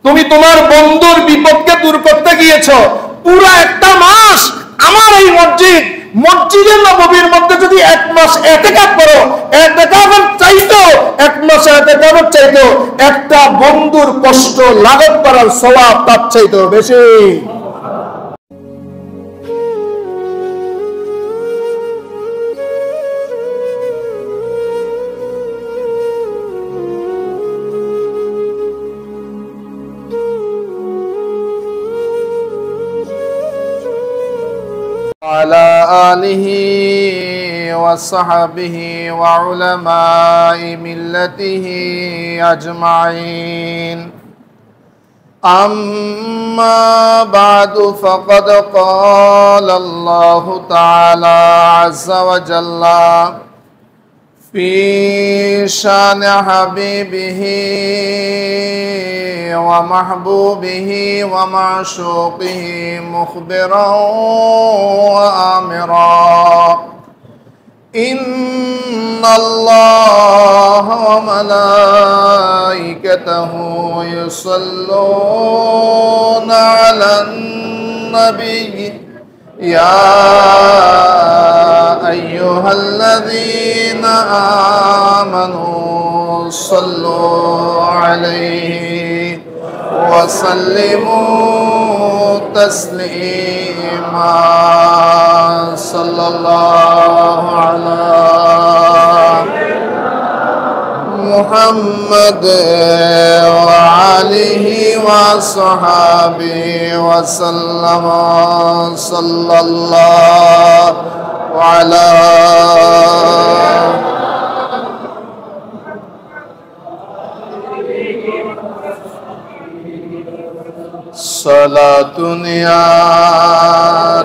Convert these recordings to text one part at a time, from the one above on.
তুমি তোমার বন্ধুর বিপদকে দূর করতে গিয়েছো, পুরো একটা মাস আমার এই মসজিদে নববীর মধ্যে যদি 1 মাস ইতিকাফ করো, ইতিকাফের চাইতো 1 মাস ইতিকাফের চাইতো একটা বন্ধুর কষ্ট লাঘব করার সওয়াব তার চাইতো বেশি। وعلى آله وصحبه وعلماء ملته أجمعين. أما بعد فقد قال الله تعالى عز وجل في شان حبيبه ومحبوبه ومعشوقه مخبرا وآمرا: إن الله وملائكته يصلون على النبي يا أيها الذين آمنوا صلوا عليه وسلموا تسليما. صلى الله على محمد وآله وصحبه وسلم. صلى الله على صلاة يا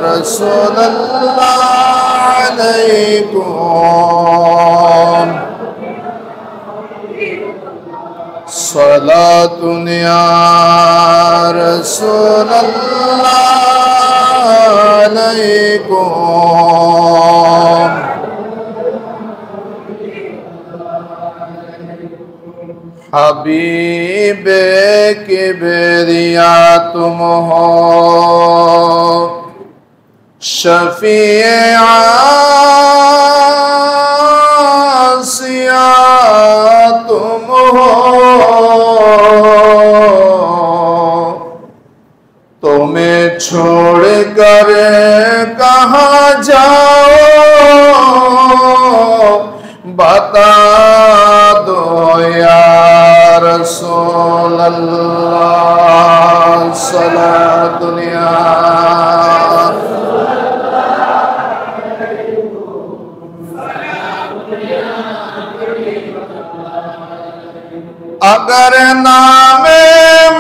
رسول الله عليكم، صلاة يا رسول الله عليكم. حبیب کبریا تم ہو، شفیع آسیا تم ہو، تمہیں چھوڑ کر کہاں جاؤ، بتا دو یا رسول اللہ. صلاة دنیا اگر نام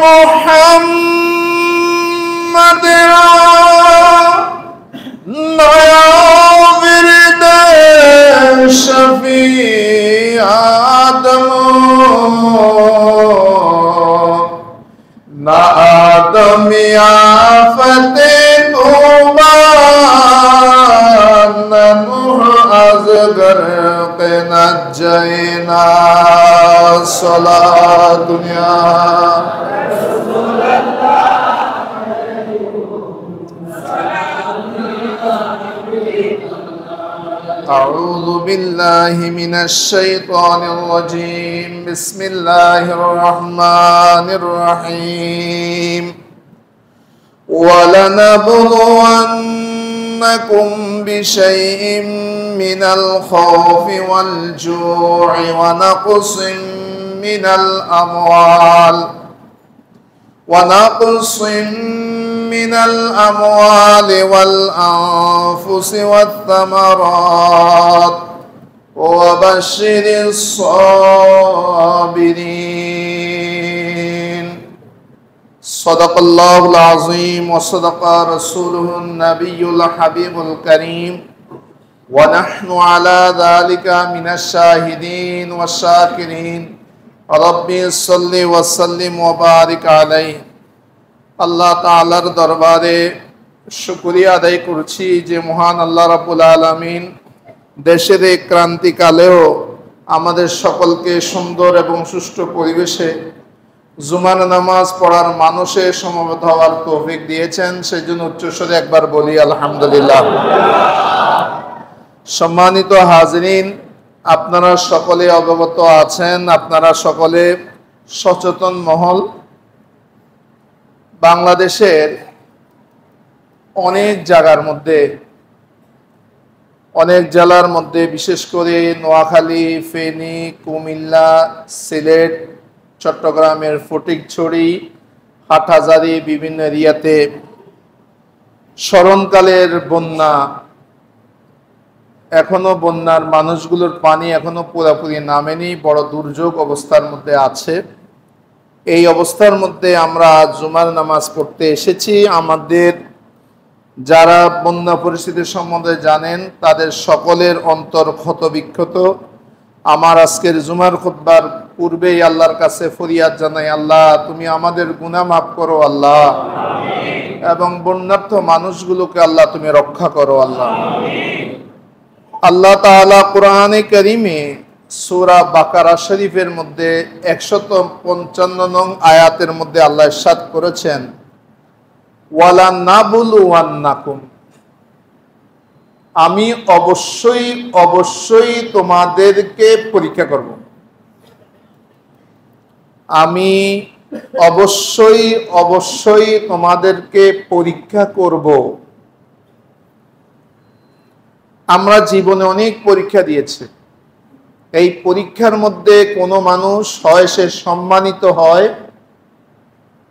محمد را نیا ورد شفیع آدم نہ آدمی آفت طوفان نہ نوح از غرق نجینا. صلاة دنیا أعوذ بالله من الشيطان الرجيم. بسم الله الرحمن الرحيم. ولنبلونكم بشيء من الخوف والجوع ونقص من الأموال والأنفس والثمرات وبشر الصابرين. صدق الله العظيم وصدق رسوله النبي الحبيب الكريم ونحن على ذلك من الشاهدين والشاكرين. ربي صل وسلم وبارك عليه. আল্লাহ তাআলার দরবারে শুকরিয়া আদায় করছি যে মহান আল্লাহ রাব্বুল আলামিন দেশের এই ক্রান্তিকালেও আমাদের সকলকে সুন্দর এবং সুষ্ঠু পরিবেশে জুমার নামাজ পড়ার মানুষে সমবেত হওয়ার তৌফিক দিয়েছেন, সেই জন্য উচ্চস্বরে একবার বলি আলহামদুলিল্লাহ। সম্মানিত হাজরিন, আপনারা সকলে অবগত আছেন, আপনারা সকলে সচেতন মহল। বাংলাদেশের অনেক জায়গার মধ্যে, অনেক জেলার মধ্যে, বিশেষ করে নোয়াখালী, ফেনী, কুমিল্লা, সিলেট, চট্টগ্রামের ফটিকছড়ি, হাটহাজারী, বিভিন্ন এরিয়াতে স্মরণকালের বন্যা, এখনো বন্যার মানুষগুলোর পানি এখনো পুরোপুরি নামেনি, বড় দুর্যোগ অবস্থার মধ্যে আছে। এই অবস্থার মধ্যে আমরা জুমার নামাজ পড়তে এসেছি। আমাদের যারা বন্যা পরিস্থিতির সম্বন্ধে জানেন তাদের সকলের অন্তর ক্ষত বিক্ষত। আমার আজকের জুমার খুতবার পূর্বেই আল্লাহর কাছে ফরিয়াদ জানাই, আল্লাহ তুমি আমাদের গুনাহ মাফ করো আল্লাহ, এবং বন্যার্থ মানুষগুলোকে আল্লাহ তুমি রক্ষা করো আল্লাহ। আল্লাহ তাআলা কোরআনে কারীমে সূরা বাকারা শরীফের মধ্যে 155 নং আয়াতের মধ্যে আল্লাহ ইরশাদ করেছেন, ওয়ালা নাবলুওয়ান্নাকুম, আমি অবশ্যই অবশ্যই তোমাদেরকে পরীক্ষা করব। আমি অবশ্যই অবশ্যই তোমাদেরকে পরীক্ষা করব। আমরা জীবনে অনেক পরীক্ষা দিয়েছি। এই পরীক্ষার মধ্যে কোনো মানুষ হয় সে সম্মানিত হয়,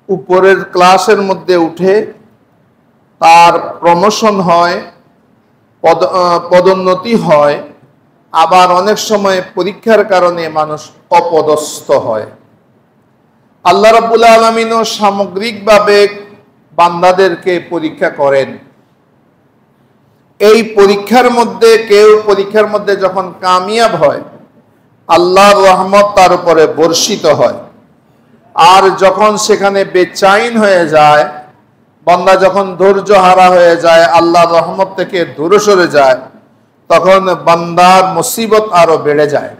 উপরের ক্লাসের মধ্যে উঠে তার প্রমোশন হয়, পদোন্নতি হয়, আবার অনেক সময় পরীক্ষার কারণে মানুষ অপদস্থ হয়। আল্লাহ রাব্বুল আলামিনও সামগ্রিকভাবে বান্দাদেরকে পরীক্ষা করেন। এই পরীক্ষার মধ্যে কেউ পরীক্ষার মধ্যে যখন কামিয়াব হয়, আল্লাহর রহমত তার উপরে বর্ষিত হয়। আর যখন সেখানে বেচাইন হয়ে যায়, বান্দা যখন ধৈর্য হারা হয়ে যায়, আল্লাহর রহমত থেকে দূরে সরে যায়, তখন বান্দার মুসিবত আরো বেড়ে যায়।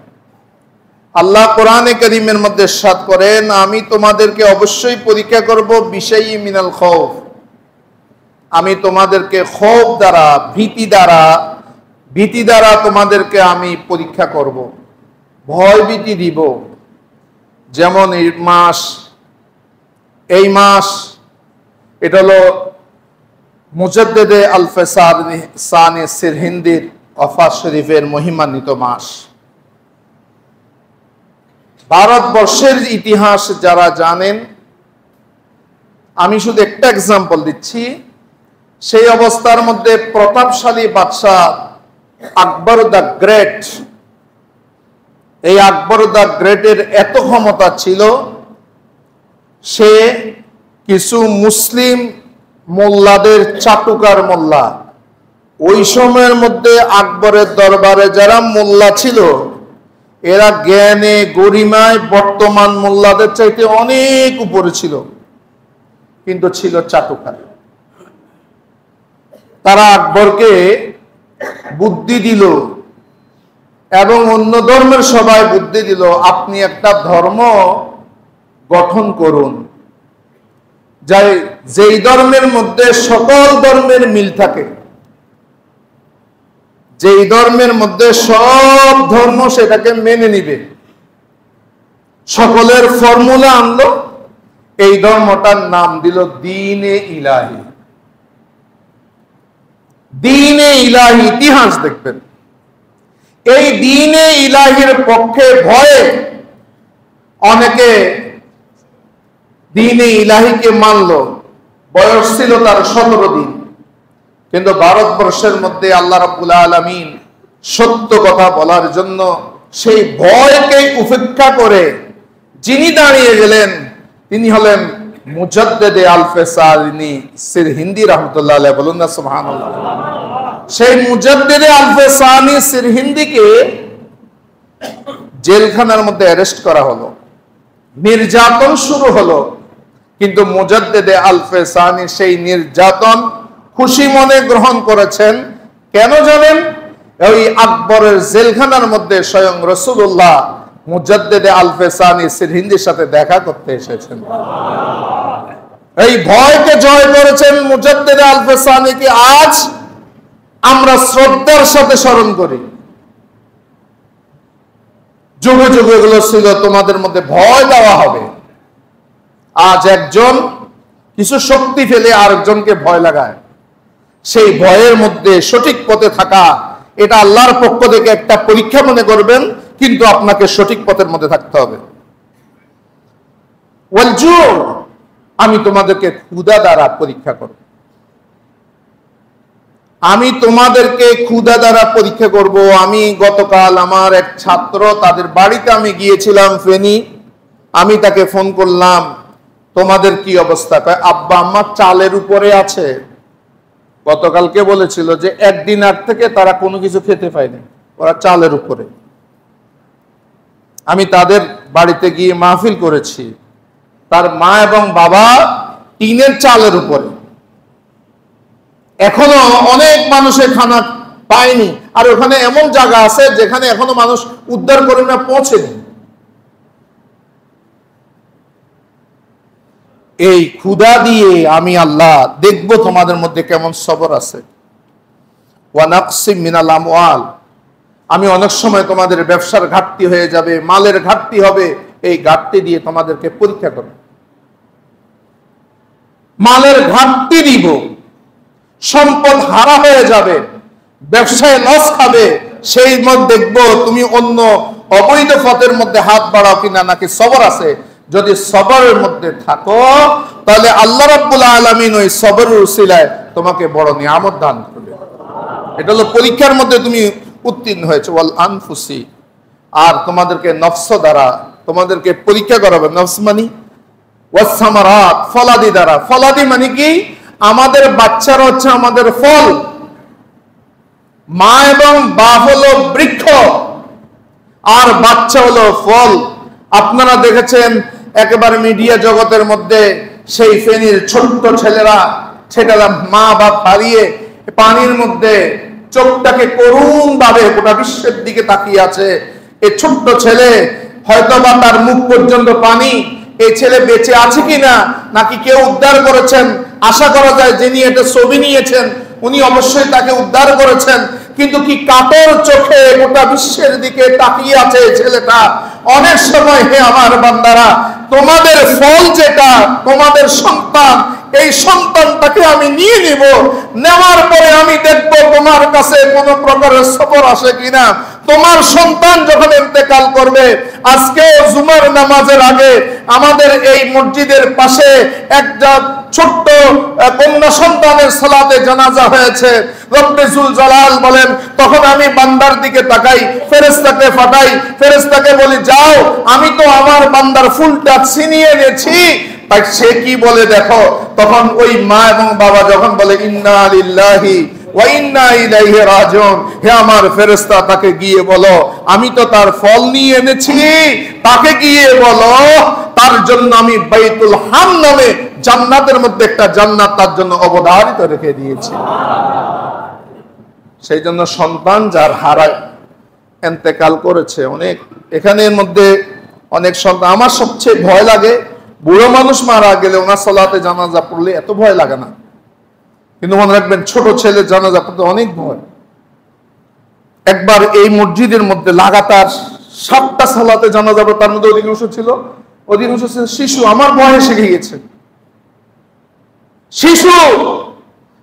আল্লাহ কোরআনে কারীমের মধ্যে ইরশাদ করেন, আমি তোমাদেরকে অবশ্যই পরীক্ষা করব বিশাই মিনাল খৌফ, আমি তোমাদেরকে খৌফ দ্বারা, ভীতি দ্বারা তোমাদেরকে আমি পরীক্ষা করব, ভয় ভীতি দিব। যেমন এই মাস এটা হলো মুজাদ্দেদে আল-ফেসানি সিরহিন্দির ওফাত শরীফের মহিমান্বিত মাস। ভারতবর্ষের ইতিহাস যারা জানেন, আমি শুধু একটা এক্সাম্পল দিচ্ছি। সেই অবস্থার মধ্যে প্রতাপশালী বাদশাহ আকবর দ্য গ্রেট, এই আকবর দ্য গ্রেটের এত ক্ষমতা ছিল, সে কিছু মুসলিম মোল্লাদের চাটুকার মোল্লা, ওই সময়ের মধ্যে আকবরের দরবারে যারা মোল্লা ছিল, এরা জ্ঞানে গরিমায় বর্তমান মোল্লাদের চাইতে অনেক উপরে ছিল, কিন্তু ছিল চাটুকার। তারা আকবরকে বুদ্ধি দিল এবং অন্য ধর্মের সবাই বুদ্ধি দিল, আপনি একটা ধর্ম গঠন করুন, যেই ধর্মের মধ্যে সকল ধর্মের মিল থাকে, যেই ধর্মের মধ্যে সব ধর্ম সেটাকে মেনে নিবে। সকলের ফর্মুলা আনলো, এই ধর্মটার নাম দিল দ্বীনে ইলাহি। দ্বীনে ইলাহি, ইতিহাস দেখবেন, এই দ্বীনে ইলাহির পক্ষে ভয়ে অনেকে দ্বীনে ইলাহিকে মানল। বয়স ছিল তার 17 দিন, কিন্তু ভারতবর্ষের মধ্যে আল্লাহ রাব্বুল আলামিন সত্য কথা বলার জন্য সেই ভয়কে উপেক্ষা করে যিনি দাঁড়িয়ে গেলেন, তিনি হলেন মুজাদ্দেদে আল-ফেসানি সিরহিন্দি রাহমাতুল্লাহ আলাইহি। বলুন না সুবহানাল্লাহ। সেই মুজাদ্দেদে আল-ফেসানি সিরহিন্দিকে জেলখানার মধ্যে অ্যারেস্ট করা হলো, নির্যাতন শুরু হলো, কিন্তু মুজাদ্দেদে আল-ফেসানি সেই নির্যাতন খুশি মনে গ্রহণ করেছেন। কেন জানেন? ওই আকবরের জেলখানার মধ্যে স্বয়ং রাসূলুল্লাহ মুজাদ্দেদে আল-ফেসানি সিরহিন্দির সাথে দেখা করতে এসেছেন। এই ভয়কে জয় করেছেন মুজাদ্দেদে আল-ফেসানিকে আজ আমরা শ্রদ্ধার সাথে স্মরণ করি। যুগে যুগে এগুলো ছিল তোমাদের মধ্যে ভয় দেওয়া হবে। আজ একজন কিছু শক্তি ফেলে আরেকজনকে ভয় লাগায়। সেই ভয়ের মধ্যে সঠিক পথে থাকা, এটা আল্লাহর পক্ষ থেকে একটা পরীক্ষা মনে করবেন, কিন্তু আপনাকে সঠিক পথের মধ্যে থাকতে হবে। আমি তোমাদেরকে ক্ষুধা দ্বারা পরীক্ষা করব। আমি তোমাদেরকে ক্ষুধা দ্বারা পরীক্ষা করব। আমি গতকাল আমার এক ছাত্র, তাদের বাড়িতে আমি গিয়েছিলাম ফেনী। আমি তাকে ফোন করলাম, তোমাদের কি অবস্থা? কয় আব্বা আম্মা চালের উপরে আছে। গতকালকে বলেছিল যে একদিন আগ থেকে তারা কোনো কিছু খেতে পায়নি, ওরা চালের উপরে। আমি তাদের বাড়িতে গিয়ে মাহফিল করেছি। তার মা এবং বাবা টিনের চালের উপরে। এখনো অনেক মানুষের খানা পায়নি, আর ওখানে এমন জায়গা আছে যেখানে এখনো মানুষ উদ্ধার করে না পৌঁছেনি। এই ক্ষুধা দিয়ে আমি আল্লাহ দেখব তোমাদের মধ্যে কেমন সবর আছে। ওয়ানাকসিম মিনাল আমওয়াল, আমি অনেক সময় তোমাদের ব্যবসার ঘাটতি হয়ে যাবে, মালের ঘাটতি হবে, এই ঘাটতি দিয়ে তোমাদেরকে পরীক্ষা করব। মালের ঘাটতি দিব, সম্পদ হারা হয়ে যাবে, ব্যবসায় লস খাবে, সেই মধ্যে দেখবো তুমি অন্য অবৈধ পথের মধ্যে হাত বাড়াও কিনা, নাকি সবর আছে। যদি সবরের মধ্যে থাকো তাহলে আল্লাহ রাব্বুল আলামিন ওই সবরের উসিলায় তোমাকে বড় নিয়ামত দান করবে। এটা হলো পরীক্ষার মধ্যে তুমি উত্তীর্ণ হয়েছে। ওয়াল আনফুসি, আর তোমাদেরকে নফস দ্বারা তোমাদেরকে পরীক্ষা করাবে। নফস মানে ওয়াস সামারাত, ফলাদি দ্বারা। ফলাদি মানে কি? আমাদের বাচ্চারা হচ্ছে আমাদের ফল। মা এবং বাপ হলো বৃক্ষ, আর বাচ্চা হলো ফল। আপনারা দেখেছেন একেবারে মিডিয়া জগতের মধ্যে সেই ফেনীর ছোট্ট ছেলেরা মা বাপ হারিয়ে পানির মধ্যে চোখটাকে করুণ ভাবে গোটা বিশ্বের দিকে তাকিয়ে আছে। এই ছোট্ট ছেলে হয়তো বা তার মুখ পর্যন্ত পানি। এই ছেলে বেঁচে আছে কিনা, নাকি কেউ উদ্ধার করেছেন? আশা করা যায় যিনি এটা ছবি নিয়েছেন উনি অবশ্যই তাকে উদ্ধার করেছেন। কিন্তু কি কাতর চোখে গোটা বিশ্বের দিকে তাকিয়ে আছে ছেলেটা। অনেক সময় হে আমার বান্দারা, তোমাদের ফল যেটা তোমাদের সন্তান, এই সন্তানটাকে আমি নিয়ে নিব। নেওয়ার পরে আমি দেখব তোমার কাছে কোন প্রকারের সবর আসে কিনা। তোমার সন্তান যখন ইন্তেকাল করবে, আজকে জুমার নামাজের আগে আমাদের এই মসজিদের পাশে একটা ছোট্ট কন্যা সন্তানের সালাতে জানাজা হয়েছে। রব্বে জুল জালাল বলেন, তখন আমি বান্দার দিকে তাকাই, ফেরেশতাকে পাঠাই, ফেরেশতাকে বলি যাও, আমি তো আমার বান্দার ফুলটা ছিনিয়ে এনেছি। তাই সে কি বলে দেখো, তখন ওই মা এবং বাবা যখন বলে ইন্না লিল্লাহি ওয়া ইন্না ইলাইহি রাজিউন, হে আমার ফেরেশতা তাকে গিয়ে বলো আমি তো তার ফল নিয়ে এনেছি, তাকে গিয়ে বলো তার জন্য আমি বাইতুল হাম নামে জান্নাতের মধ্যে একটা জান্নাত তার জন্য অবধারিত রেখে দিয়েছি। সেই জন্য সন্তান যার হারায় ইন্তেকাল করেছে অনেক, এখানের মধ্যে অনেক সন্তান। আমার সবচেয়ে ভয় লাগে বুড়ো মানুষ মারা গেলে ওনার সালাতে জানাজা পড়লে এত ভয় লাগে না, কিন্তু মনে রাখবেন ছোট ছেলে জানাজা পড়তে অনেক ভয়। একবার এই মসজিদের মধ্যে লাগাতার 7টা সালাতে জানাজা পড়ে, তার মধ্যে অধিকাংশ ছিল শিশু। আমার ভয়ে শিখে গেছে শিশু।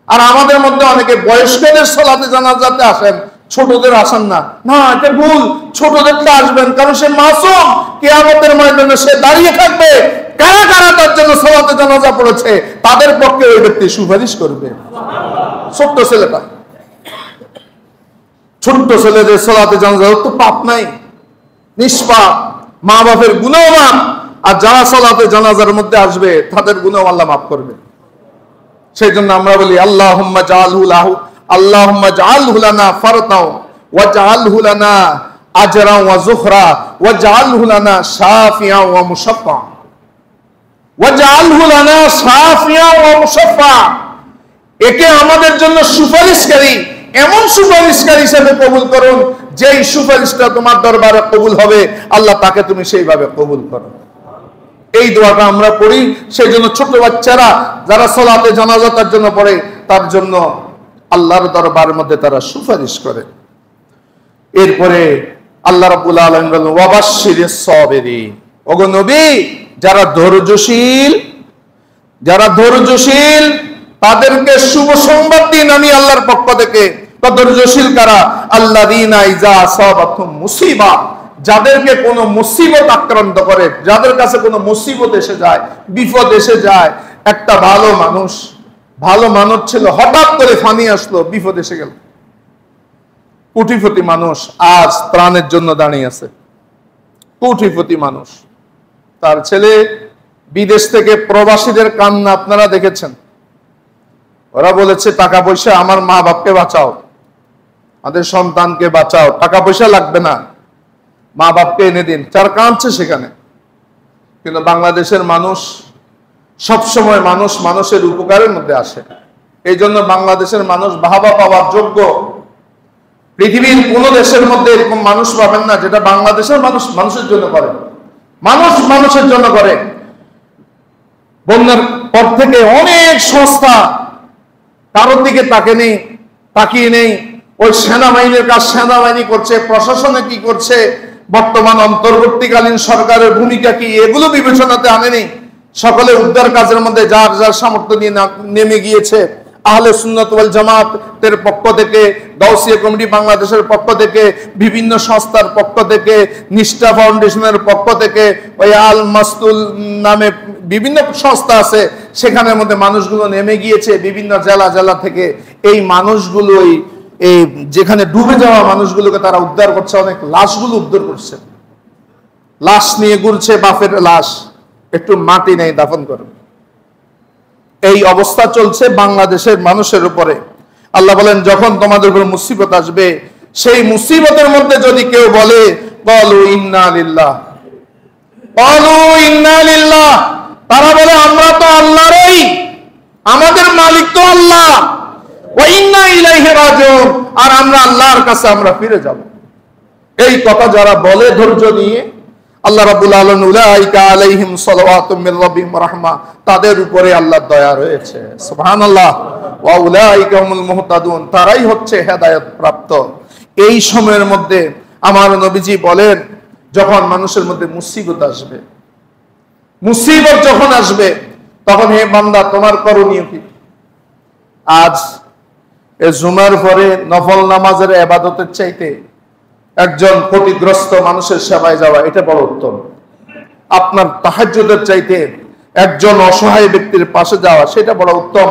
আর আমাদের মধ্যে অনেকে বয়স্কদের সালাতে জানাজাতে আসেন, ছোটদের আসেন না। না, এটা ভুল। ছোটদেরটা আসবেন, কারণ সে মাসুম। কিয়ামতের ময়দানে সে দাঁড়িয়ে থাকবে। কারা কারা তার জন্য সালাতে জানাজা পড়েছে তাদের পক্ষে ওই ব্যক্তি সুপারিশ করবে। ছোট্ট ছেলেটা, ছোট্ট ছেলেদের সালাতে জানাজা তো পাপ নাই, নিষ্পাপ, মা বাপের গুনাহ মাফ। আর যারা সালাতে জানাজার মধ্যে আসবে তাদের গুনাহ আল্লাহ মাফ করবে। সেই জন্য আমরা বলি আল্লাহুম্মা জাআলহু লানা ফারতাও ওয়া জাআলহু লানা আজরা ওয়া যুখরা ওয়া জাআলহু লানা শাফিয়া ওয়া মুশাফফা ওয়া জাআলহু লানা শাফিয়া ওয়া মুশাফফা। একে আমাদের জন্য সুপারিশকারী, এমন সুপারিশকারী হিসেবে কবুল করুন যেই সুপারিশটা তোমার দরবারে কবুল হবে আল্লাহ তাকে তুমি সেইভাবে কবুল করো। এই দোয়াটা আমরা পড়ি। সেই জন্য ছোট বাচ্চারা যারা সালাতে জানাজা তার জন্য পড়ে, তার জন্য আল্লাহর দরবারের মধ্যে তারা সুপারিশ করে। এরপরে আল্লাহ রাব্বুল আলামিন বলেন ওয়াবাশশিরিস সাবিরিন, ওগো নবী যারা ধৈর্যশীল তাদেরকে শুভ সংবাদ দিন আমি আল্লাহর পক্ষ থেকে। ধৈর্যশীল কারা? আল্লাযীনা ইযা আসাবাতুহুম মুসিবা, যাদেরকে কোনো মুসিবত আক্রান্ত করে, যাদের কাছে কোনো মুসিবত এসে যায়, বিপদ এসে যায়। একটা ভালো মানুষ ছিল, হঠাৎ করে ফানি আসলো, বিপদ এসে গেল। কোটিপতি মানুষ আজ ত্রাণের জন্য দাঁড়িয়ে আছে। কোটিপতি মানুষ, তার ছেলে বিদেশ থেকে প্রবাসীদের কান্না আপনারা দেখেছেন। ওরা বলেছে টাকা পয়সা আমার মা বাপকে বাঁচাও, আমাদের সন্তানকে বাঁচাও, টাকা পয়সা লাগবে না, মা বাপকে এনে দিন। তার কাঁদছে সেখানে। কিন্তু বাংলাদেশের মানুষ সবসময় মানুষের উপকারের মধ্যে আসে। এই জন্য বাংলাদেশের মানুষ বাহবা পাওয়ার যোগ্য। পৃথিবীর কোন দেশের মধ্যে এরকম মানুষ পাবেন না যেটা বাংলাদেশের মানুষ মানুষের জন্য করে। মানুষের জন্য করে। বন্যার পর থেকে অনেক সংস্থা কারোর দিকে তাকিয়ে নেই। ওই সেনাবাহিনীর কাজ সেনাবাহিনী করছে, প্রশাসনে কি করছে, বর্তমান অন্তর্বর্তীকালীন সরকারের ভূমিকা কি, এগুলো বিবেচনাতে আনেনি। সকলে উদ্ধার কাজের মধ্যে যার যার সামর্থ্য নিয়ে নেমে গিয়েছে। আহলে সুন্নাত ওয়াল জামাতের পক্ষ থেকে, গাউসিয়া কমিটি বাংলাদেশের পক্ষ থেকে, বিভিন্ন সংস্থার পক্ষ থেকে, নিষ্ঠা ফাউন্ডেশনের পক্ষ থেকে, ওই আল মাসতুল নামে বিভিন্ন সংস্থা আছে, সেখানের মধ্যে মানুষগুলো নেমে গিয়েছে বিভিন্ন জেলা থেকে। এই মানুষগুলোই এই যেখানে ডুবে যাওয়া মানুষগুলোকে তারা উদ্ধার করছে, অনেক লাশগুলো উদ্ধার করছে। লাশ নিয়ে ঘুরছে, বাপের লাশ, একটু মাটি নেই দাফন করে। এই অবস্থা চলছে বাংলাদেশের মানুষের উপরে। আল্লাহ বলেন যখন তোমাদের উপর মুসিবত আসবে, সেই মুসিবতের মধ্যে যদি কেউ বলে ক্বালু ইন্না লিল্লাহ, তারা বলে আমরা তো আল্লাহরই, আমাদের মালিক তো আল্লাহ, ওয়া ইন্না ইলাইহি রাজিউন, আর আমরা আল্লাহর কাছে আমরা ফিরে যাব। এই কথা যারা বলে ধৈর্য নিয়ে, আল্লাহ রাব্বুল আলামিন উলাইকা আলাইহিম সালাওয়াতুম মির রাব্বিহিম ওয়া রাহমা, তাদের উপরে আল্লাহর দয়া রয়েছে। সুবহানাল্লাহ। ওয়া উলাইকা হুমুল মুহতাদুন, তারাই হচ্ছে হেদায়েত প্রাপ্ত। এই সময়ের মধ্যে আমার নবীজি বলেন যখন মানুষের মধ্যে মুসিবত আসবে, মুসিবত যখন আসবে তখন হে বান্দা তোমার করণীয় কি? আজ এই জুমার পরে নফল নামাজের ইবাদতের চাইতে একজন ক্ষতিগ্রস্ত মানুষের সেবায় যাওয়া এটা বড় উত্তম। আপনার তাহাজ্জুদের চাইতে একজন অসহায় ব্যক্তির পাশে যাওয়া সেটা বড় উত্তম।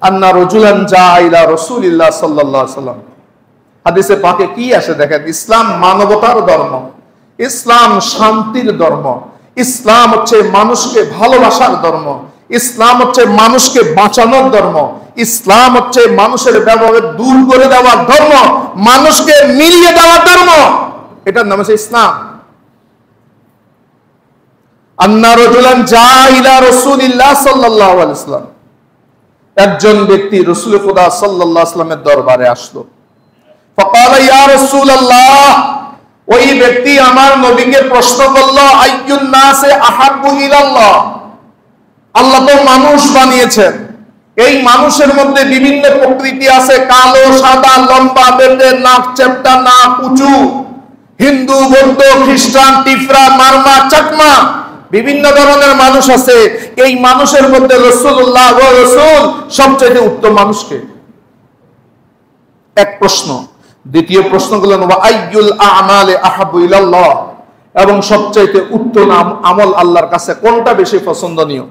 আন্না রাজুলান জাআ ইলা রাসূলিল্লাহ সাল্লাল্লাহু আলাইহি ওয়াসাল্লাম, হাদিসে পাকে কি আসে দেখেন, ইসলাম মানবতার ধর্ম, ইসলাম শান্তির ধর্ম, ইসলাম হচ্ছে মানুষকে ভালোবাসার ধর্ম, ইসলাম হচ্ছে মানুষকে বাঁচানোর ধর্ম, ইসলাম হচ্ছে মানুষের ব্যবহার দূর করে দেওয়ার ধর্ম, মানুষকে মিলিয়ে দেওয়ার ধর্ম। এটার নাম হচ্ছে ইসলাম। আন্না রাজুলান জাআ ইলা রাসূলিল্লাহ সাল্লাল্লাহু আলাইহি ওয়াসাল্লাম, একজন ব্যক্তি রাসূল খুদা সাল্লাল্লাহু আলাইহি ওয়াসাল্লামের দরবারে আসলো। ফাকালা ইয়া রাসূলুল্লাহ, ওই ব্যক্তি আমার নবীকে প্রশ্ন করলো আইয়ুন নাসে আহাব্বু ইলাল্লাহ, আল্লাহ তো মানুষ বানিয়েছেন, এই মানুষের মধ্যে বিভিন্ন প্রকৃতি আছে, কালো, সাদা, লম্বা, বেটে, নাক চ্যাপ্টা, নাক উঁচু, হিন্দু, বৌদ্ধ, খ্রিস্টান, টিফরা, মারমা, চাকমা, বিভিন্ন ধরনের মানুষ আছে। এই মানুষের মধ্যে রাসূলুল্লাহ ও রাসূল সবচেয়ে উত্তম মানুষকে? এক প্রশ্ন। দ্বিতীয় প্রশ্ন হলো ওয়া আইয়ুল আমালি আহাব্বু ইলাল্লাহ, এবং সবচেয়ে উত্তম আমল আল্লাহর কাছে কোনটা বেশি পছন্দনীয়?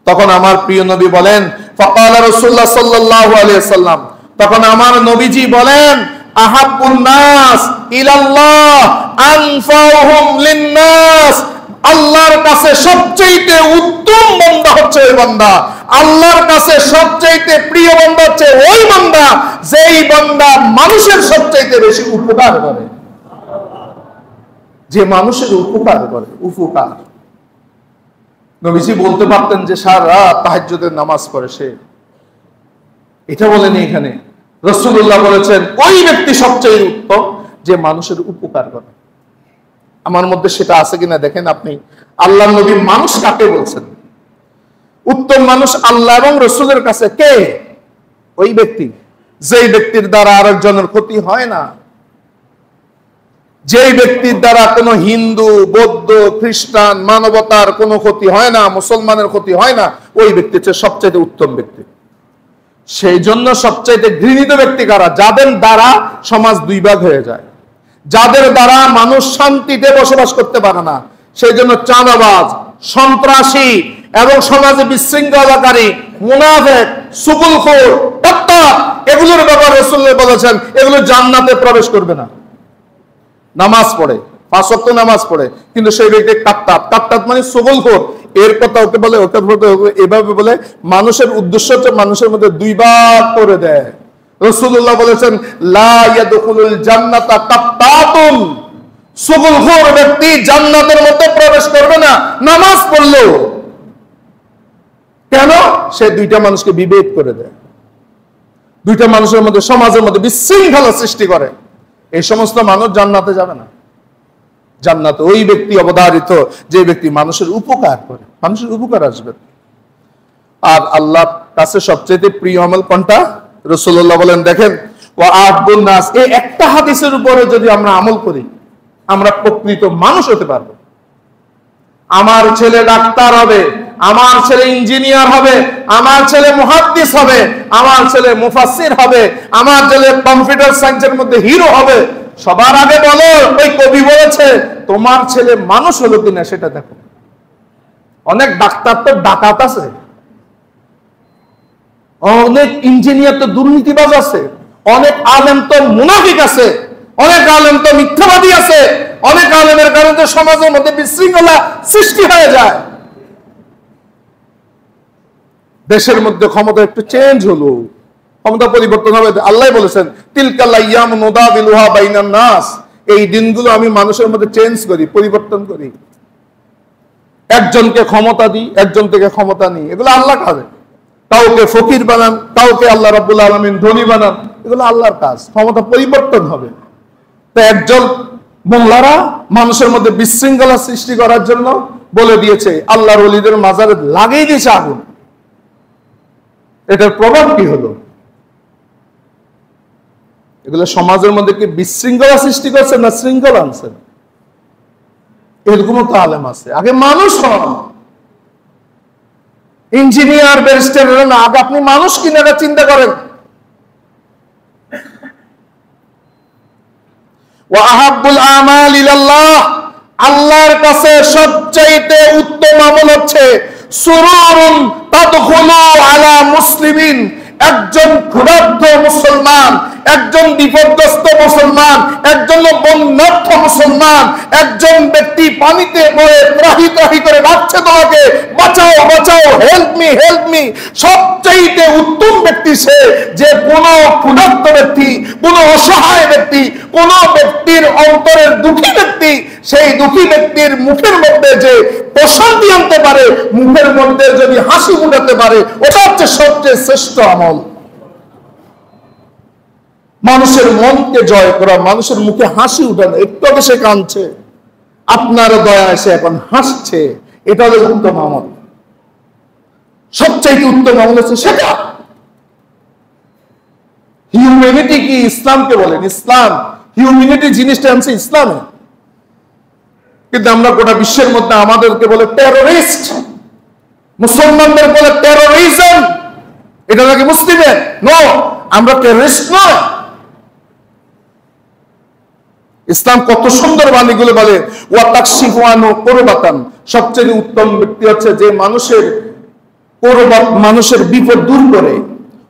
তখন আমার প্রিয় নবী বলেন ফাকালা রাসূলুল্লাহ সাল্লাল্লাহু আলাইহি ওয়াসাল্লাম, তখন আমার নবীজি বলেন আহাব্বুন নাস ইলাল্লাহ আনফাউহুম লিন-নাস, আল্লাহর কাছে সবচেয়ে উত্তম বান্দা হচ্ছে ওই বান্দা, আল্লাহর কাছে সবচেয়ে প্রিয় বান্দা হচ্ছে ওই বান্দা যেই বান্দা মানুষের সবচেয়ে বেশি উপকার করে, যে মানুষের উপকার করে। উপকার নবীজি বলতে পারতেন যে সারা রাত তাহাজ্জুদের নামাজ পড়ে সে, এটা বলেনি এখানে। রাসূলুল্লাহ বলেছেন ওই ব্যক্তি সবচেয়ে উত্তম যে মানুষের উপকার করে। আমার মধ্যে সেটা আছে কিনা দেখেন আপনি। আল্লাহ নবী মানুষ কাকে বলছেন? উত্তম মানুষ আল্লাহ এবং রসুলের কাছে কে? ওই ব্যক্তি যেই ব্যক্তির দ্বারা আরেকজনের ক্ষতি হয় না, যেই ব্যক্তির দ্বারা কোনো হিন্দু, বৌদ্ধ, খ্রিস্টান, মানবতার কোনো ক্ষতি হয় না, মুসলমানের ক্ষতি হয় না, ওই ব্যক্তি হচ্ছে সবচাইতে উত্তম ব্যক্তি। সেই জন্য সবচাইতে ঘৃণিত ব্যক্তি কারা? যাদের দ্বারা সমাজ দুই ভাগ হয়ে যায়, যাদের দ্বারা মানুষ শান্তিতে বসবাস করতে পারে না। সেই জন্য চাঁদাবাজ, সন্ত্রাসী এবং সমাজে বিশৃঙ্খলাকারী, মুনাফিক, সুগুলখোর, কাত্তার, এগুলোর ব্যাপারে রাসূলুল্লাহ বলেছেন এগুলো জান্নাতে প্রবেশ করবে না। নামাজ পড়ে, 5 ওয়াক্ত নামাজ পড়ে, কিন্তু সেই ব্যক্তি কাত্তার মানে সুগুলখোর। এর কথা ওকে বলে, ওকে এভাবে বলে, মানুষের উদ্দেশ্য হচ্ছে মানুষের মধ্যে দুই ভাগ করে দেয়। রাসূলুল্লাহ বলেছেন লা ইয়াদখুলুল জান্নাতা কাত্তাতুন, সুগুলখোর ব্যক্তি জান্নাতের মধ্যে প্রবেশ করবে না নামাজ পড়লেও। কেন? সে দুইটা মানুষকে বিভেদ করে দেয়, দুইটা মানুষের মধ্যে, সমাজের মধ্যে বিশৃঙ্খলা সৃষ্টি করে। এই সমস্ত মানুষ জান্নাতে যাবে না। জান্নাতে ওই ব্যক্তি অবধারিত যে ব্যক্তি মানুষের উপকার করে, মানুষের উপকার আসবে। আর আল্লাহর কাছে সবচেয়ে প্রিয় আমল কোনটা? রাসূলুল্লাহ বলেন দেখেন ওয়া আহাব্বুন নাস, এই একটা হাদিসের উপরে যদি আমরা আমল করি আমরা প্রকৃত মানুষ হতে পারবো। আমার ছেলে ডাক্তার হবে, আমার ছেলে ইঞ্জিনিয়ার হবে, আমার ছেলে মুহাদ্দিস হবে, আমার ছেলে মুফাসসির হবে, আমার ছেলে কম্পিউটার সায়েন্সের মধ্যে হিরো হবে। সবার আগে বলো, ওই কবি বলেছে তোমার ছেলে মানুষ হলো কিনা সেটা দেখো। অনেক ডাক্তার তো ডাকাত আছে, অনেক ইঞ্জিনিয়ার তো দুর্নীতিবাজ আছে, অনেক আলেম তো মুনাফিক আছে, অনেক আলেম তো মিথ্যাবাদী আছে, অনেক আলেমের কারণে সমাজের মধ্যে বিশৃঙ্খলা সৃষ্টি হয়ে যায়। দেশের মধ্যে ক্ষমতা একটু চেঞ্জ হলো, ক্ষমতা পরিবর্তন হবে। আল্লাহ বলেছেন তিলকাল আইয়াম নুদাবিলুহা বাইনান নাস, এই দিনগুলো আমি মানুষের মধ্যে চেঞ্জ করি, পরিবর্তন করি। একজনকে ক্ষমতা দিই, একজন থেকে ক্ষমতা নিই, এগুলো আল্লাহ কাজে। কাউকে ফকির বানান, কাউকে আল্লাহ রাব্বুল আলামিন ধনী বানান, এগুলো আল্লাহর কাজ। ক্ষমতা পরিবর্তন হবে। তো একজন মোল্লারা মানুষের মধ্যে বিশৃঙ্খলা সৃষ্টি করার জন্য বলে দিয়েছে, আল্লাহর ওলিদের মাজারে লাগিয়ে দিয়েছে আগুন। এটার প্রভাব কি হলো? এগুলো সমাজের মধ্যে কি বিশৃঙ্খলা সৃষ্টি করছে না শৃঙ্খলা আনছে? এরকমও তো আলেম আছে। আগে মানুষ হন, ইঞ্জিনিয়ার, ব্যারিস্টার না, আগে আপনি মানুষ কিনা এটা চিন্তা করেন। ওয়া আহাব্বুল আমাল ইলাল্লাহ, আল্লাহর কাছে সবচাইতে উত্তম আমল হচ্ছে সুরুরুন তাদখুলু আলা মুসলিমিন, একজন ক্ষুধার্ত মুসলমান, একজন বিপদগ্রস্ত মুসলমান, একজন বন্যার্থ মুসলমান, একজন ব্যক্তি পানিতে পড়ে ত্রাহি ত্রাহি করে ডাকছে তোমাকে বাঁচাও বাঁচাও, হেল্প মি হেল্প মি। সবচাইতে উত্তম ব্যক্তি সে যে কোন ক্ষুধার্ত ব্যক্তি, কোন অসহায় ব্যক্তি, কোন ব্যক্তির অন্তরের দুঃখী ব্যক্তি, সেই দুঃখী ব্যক্তির মুখের মধ্যে যে প্রশান্তি আনতে পারে, মুখের মধ্যে যদি হাসি ফুটাতে পারে, ওটা হচ্ছে সবচেয়ে শ্রেষ্ঠ আমল। মানুষের মনকে জয় করা, মানুষের মুখে হাসি উঠানো। একটু আগে সে কাঁদছে, আপনার দয়া এসে এখন হাসছে, এটা হলো উত্তম আমল। সবচাইতে উত্তম আমল হচ্ছে সেটা। হিউম্যানিটি কি ইসলামকে বলেন? ইসলাম হিউম্যানিটি জিনিসটা আনছে ইসলামে, কিন্তু আমরা গোটা বিশ্বের মধ্যে আমাদেরকে বলে টেরোরিস্ট, মুসলমানদের বলে টেরোরিজম। এটা নাকি মুসলিমের? নো, আমরা টেরোরিস্ট নয়। ইসলাম কত সুন্দর বাণীগুলো বলে, ওয়া তাকশিফু আনহু কুরবাতান, সবচেয়ে উত্তম ব্যক্তি হচ্ছে যে মানুষের কুরবাত, মানুষের বিপদ দূর করে।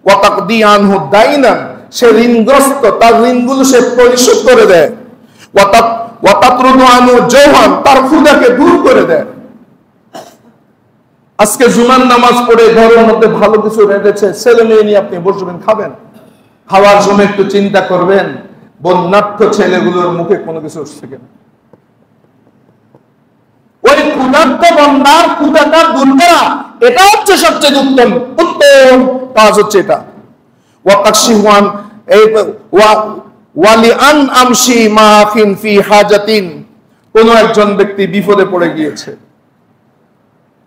ওয়া তাকদি আনহু দাইনান, সে ঋণগ্রস্ত, তার ঋণগুলো সে পরিশোধ করে দেয়। ওয়া তাতরুদু আনহু জওহান, তার ক্ষুধাকে দূর করে দেয়। আজকে জুমার নামাজ পড়ে ঘরের মধ্যে ভালো কিছু রেঁধেছে, ছেলে মেয়ে নিয়ে আপনি বসবেন খাবেন, খাওয়ার সময় একটু চিন্তা করবেন বন্যার্থ ছেলেগুলোর মুখে কোনো কিছু উঠছে কিনা। ওই ক্ষুধার্ত বন্যার ক্ষুধাটা দূর করা, এটা হচ্ছে সবচেয়ে উত্তম উত্তম কাজ হচ্ছে এটা। ওয়া তাকশিফু আন ওয়ালি আন আমশি মা আখিন ফি হাজাতিন, কোন একজন ব্যক্তি বিপদে পড়ে গিয়েছে,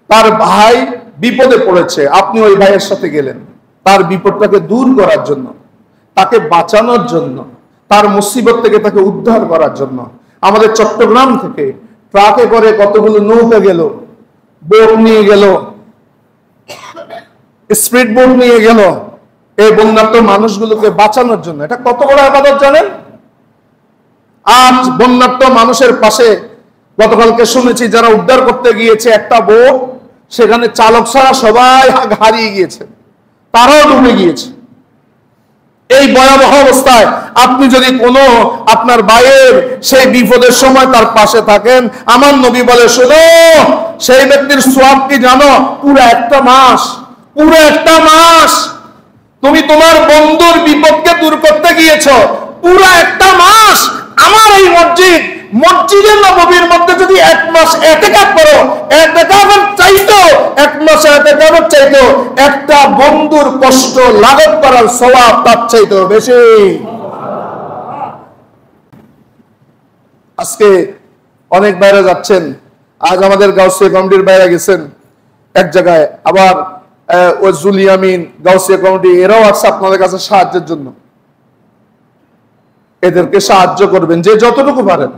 তার ভাই বিপদে পড়েছে, আপনি ওই ভাইয়ের সাথে গেলেন তার বিপদটাকে দূর করার জন্য, তাকে বাঁচানোর জন্য, তার মুসিবত থেকে তাকে উদ্ধার করার জন্য। আমাদের চট্টগ্রাম থেকে ট্রাকে করে কতগুলো নৌকা গেল, বোট নিয়ে গেল, স্পিড বোট নিয়ে গেল এই বন্যার্ত মানুষগুলোকে বাঁচানোর জন্য। এটা কত বড় ইবাদত জানেন? আজ বন্যার্ত মানুষের পাশে গতকালকে শুনেছি যারা উদ্ধার করতে গিয়েছে একটা বোট, সেখানে চালক ছাড়া সবাই হারিয়ে গিয়েছে, তারাও ডুবে গিয়েছে। এই ভয়াবহ অবস্থায় আপনি যদি কোনো আপনার ভাইয়ের সেই বিপদের সময় তার পাশে থাকেন, আমার নবী বলে শোনো, সেই ব্যক্তির সওয়াব কি জানো? পুরো একটা মাস, পুরো একটা মাস তুমি তোমার বন্ধুর বিপদকে দূর করতে গিয়েছো, পুরো একটা মাস আমার এই মসজিদে নববীর মধ্যে যদি এক মাস ইতিকাফ করো, ইতিকাফের চাইতো এক মাস ইতিকাফের চাইতো একটা বন্ধুর কষ্ট লাঘব করার সওয়াব তার চাইতো বেশি। আজকে অনেক বাইরে যাচ্ছেন, আজ আমাদের গাউসিয়া কমিটির বাইরে গেছেন এক জায়গায়, আবার ওই জুলিয়ামিন গাউসিয়া কমিটি এরাও আছে আপনাদের কাছে সাহায্যের জন্য। এদেরকে সাহায্য করবেন যে যতটুকু পারেন।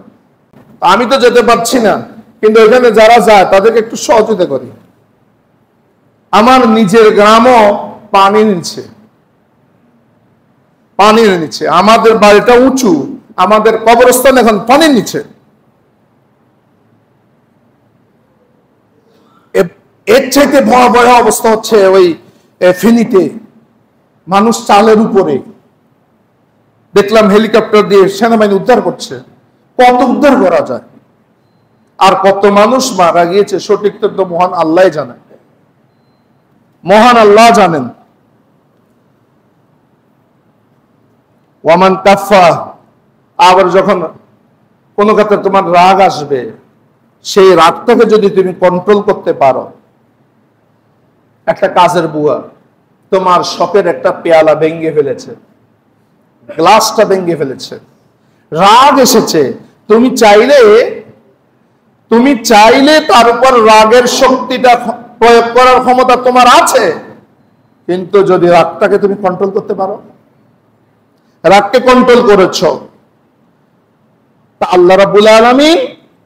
আমি তো যেতে পারছি না, কিন্তু এখানে যারা যায় তাদেরকে একটু সহযোগিতা করি। আমার নিজের গ্রামও পানির নিচে, আমাদের বাড়িটা উঁচু, আমাদের কবরস্থান এখন পানির নিচে। এর চাইতে ভয়াবহ অবস্থা হচ্ছে ওই ফেনীতে, মানুষ চালের উপরে, দেখলাম হেলিকপ্টার দিয়ে সেনাবাহিনী উদ্ধার করছে। কত উদ্ধার করা যায়? আর কত মানুষ মারা গিয়েছে সঠিক তো মহান আল্লাহ জানেন, মহান আল্লাহ জানেন। ওয়ামান কাফা, আবার যখন কোনো ক্ষেত্রে তোমার রাগ আসবে, সেই রাগটাকে যদি তুমি কন্ট্রোল করতে পারো। একটা কাজের বুয়া তোমার শপের একটা পেয়ালা ভেঙে ফেলেছে, গ্লাসটা ভেঙে ফেলেছে, রাগ এসেছে, তুমি চাইলে তার উপর রাগের শক্তিটা প্রয়োগ করার ক্ষমতা তোমার আছে, কিন্তু যদি রাগটাকে তুমি কন্ট্রোল করতে পারো, রাগকে কন্ট্রোল করেছ, তা আল্লাহ রাব্বুল আলামিন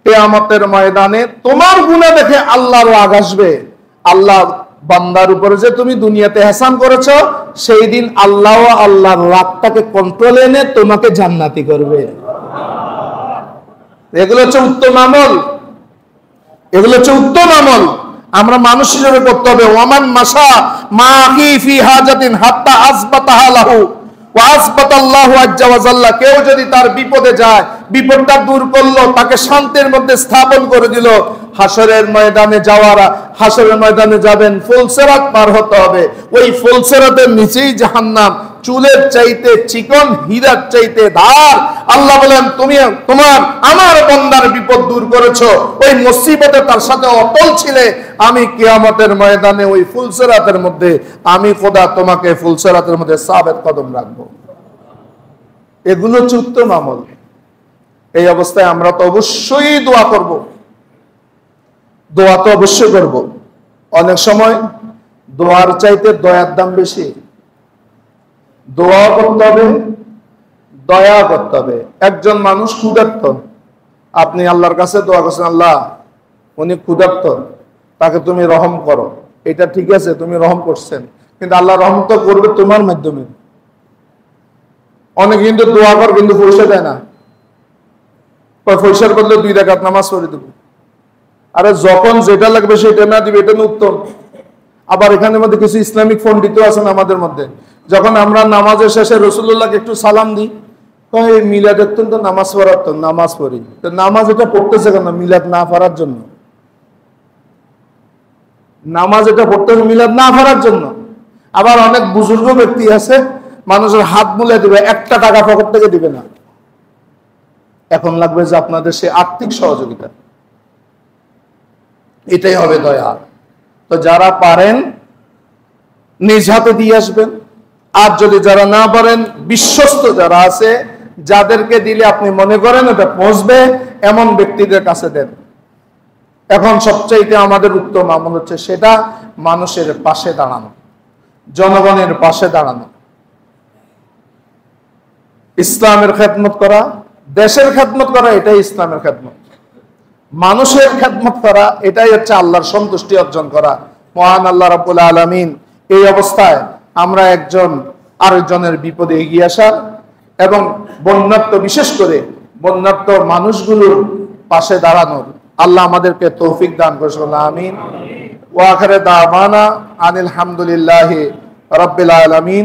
কিয়ামতের ময়দানে তোমার গুনাহ দেখে আল্লাহর রাগ আসবে। আল্লাহ বান্দার উপরে যে তুমি দুনিয়াতে ihsan করেছো, সেই দিন আল্লাহ আল্লাহর রাগটাকে কন্ট্রোলে এনে তোমাকে জান্নাতি করবে। এগুলো হচ্ছে উত্তম আমল, এগুলো হচ্ছে উত্তম আমল। আমরা মানুষ হিসেবে করতে হবে। ওয়ামান মাসা মাহি ফি হাজাতিন হাত্তা আসবাতাহা লাহু ওয়া আসবাতাল্লাহু আজ্জা ওয়া জাল্লা, কেউ যদি তার বিপদে যায়, বিপদটা দূর করলো, তাকে শান্তির মধ্যে স্থাপন করে দিল, হাসরের ময়দানে হাসরের ময়দানে যাবেন, ফুলসিরাত পার হতে হবে, ওই ফুলসিরাতের নিচেই জাহান্নাম, চুলের চাইতে চিকন, হীরার চাইতে ধার। আল্লাহ বলেন তুমি আমার বান্দার বিপদ দূর করেছো, ওই মুসিবতে তার সাথে অটল ছিলে, আমি কিয়ামতের ময়দানে ওই ফুলসিরাতের মধ্যে আমি খোদা তোমাকে ফুলসিরাতের মধ্যে সাবেত কদম রাখবো। এগুলো হচ্ছে উত্তম আমল। এই অবস্থায় আমরা তো অবশ্যই দোয়া করব, দোয়া তো অবশ্যই করব। অনেক সময় দোয়ার চাইতে দয়ার দাম বেশি। দোয়া করতে হবে, দয়া করতে হবে। একজন মানুষ ক্ষুধার্ত, আপনি আল্লাহর কাছে দোয়া করছেন, আল্লাহ উনি ক্ষুধার্ত, তাকে তুমি রহম করো, এটা ঠিক আছে, তুমি রহম করছেন, কিন্তু আল্লাহ রহম তো করবে তোমার মাধ্যমে। অনেকে কিন্তু দোয়া কর কিন্তু পয়সা দেয় না, পয়সার বদলে 2 রাকাত নামাজ পড়ে দেবো। আরে যখন যেটা লাগবে সেটা না দিবে, এটা উত্তম। আবার এখানের মধ্যে কিছু ইসলামিক পণ্ডিত আছেন আমাদের মধ্যে, যখন আমরা নামাজের শেষে রাসূলুল্লাহকে একটু সালাম দিই, কয় মিলাদের তো নামাজ পড়ার তো নামাজ পড়ি, তো নামাজ এটা পড়তেছে কেন? মিলাদ না পড়ার জন্য। নামাজ এটা পড়তেছে মিলাদ না পড়ার জন্য। আবার অনেক বুজুর্গ ব্যক্তি আছে, মানুষের হাত মুলে দিবে, 1টা টাকা পকেট থেকে দিবে না। এখন লাগবে যে আপনাদের সে আর্থিক সহযোগিতা, এটাই হবে দয়া। তো যারা পারেন নিজ হাতে দিয়ে আসবেন, আর যদি যারা না পারেন, বিশ্বস্ত যারা আছে যাদেরকে দিলে আপনি মনে করেন এটা পৌঁছবে এমন ব্যক্তিদের কাছে দেন। এখন সবচাইতে আমাদের উত্তম আমল হচ্ছে সেটা মানুষের পাশে দাঁড়ানো, জনগণের পাশে দাঁড়ানো, ইসলামের খেদমত করা, দেশের খেদমত করা, এটাই ইসলামের খেদমত। মানুষের খেদমত করা এটাই হচ্ছে আল্লাহর সন্তুষ্টি অর্জন করা। মহান আল্লাহ রাব্বুল আলামিন এই অবস্থায় আমরা একজন আরেকজনের বিপদে এগিয়ে আসা এবং বন্যার্ত, বিশেষ করে বন্যার্ত মানুষগুলোর পাশে দাঁড়ানোর আল্লাহ আমাদেরকে তৌফিক দান করুন, আমিন। ওয়া আখিরু দাওয়ানা আনিল হামদুলিল্লাহি রাব্বিল আলামিন।